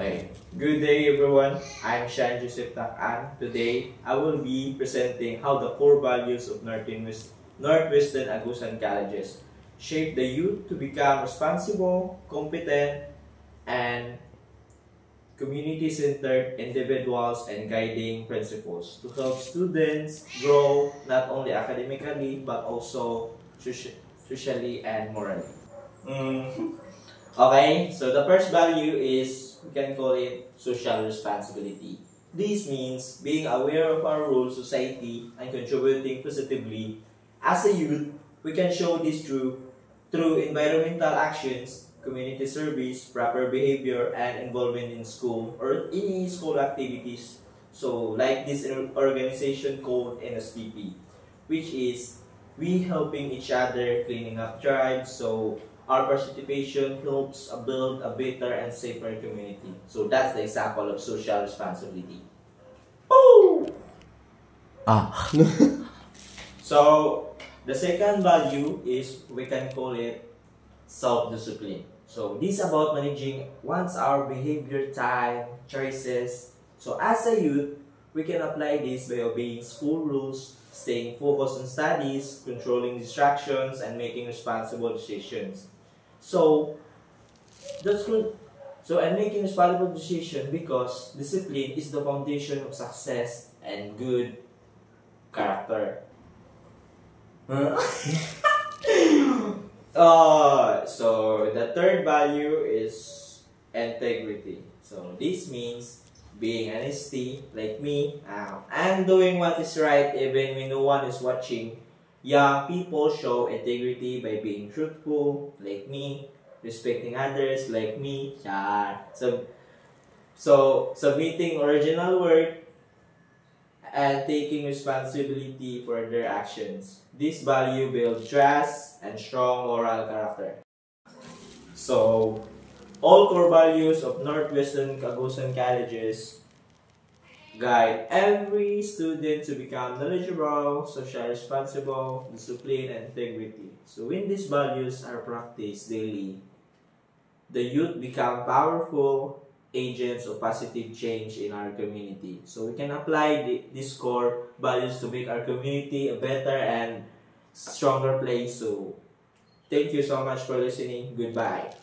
Okay, good day everyone. I'm Sean Joseph Takan. Today, I will be presenting how the core values of Northwestern Agusan Colleges shape the youth to become responsible, competent, and community-centered individuals and guiding principles to help students grow not only academically but also socially and morally. Okay, so the first value is, we can call it social responsibility. This means being aware of our role in society and contributing positively. As a youth, we can show this through environmental actions, community service, proper behavior, and involvement in school or any school activities. So, like this organization called NSPP, which is we helping each other cleaning up tribes. So our participation helps build a better and safer community. So that's the example of social responsibility. Woo! So the second value is, we can call it self-discipline. So this is about managing one's our behavior, time, choices. So as a youth, we can apply this by obeying school rules, staying focused on studies, controlling distractions, and making responsible decisions. So that's good. So and making responsible decision, because discipline is the foundation of success and good character. So the third value is integrity. So this means being honesty, like me, and doing what is right even when no one is watching. Young people show integrity by being truthful, like me, respecting others, like me, so submitting original work, and taking responsibility for their actions. This value builds trust and strong moral character. So, all core values of Northwestern Agusan Colleges guide every student to become knowledgeable, socially responsible, disciplined, and integrity. So when these values are practiced daily, the youth become powerful agents of positive change in our community. So we can apply these core values to make our community a better and stronger place. So thank you so much for listening. Goodbye.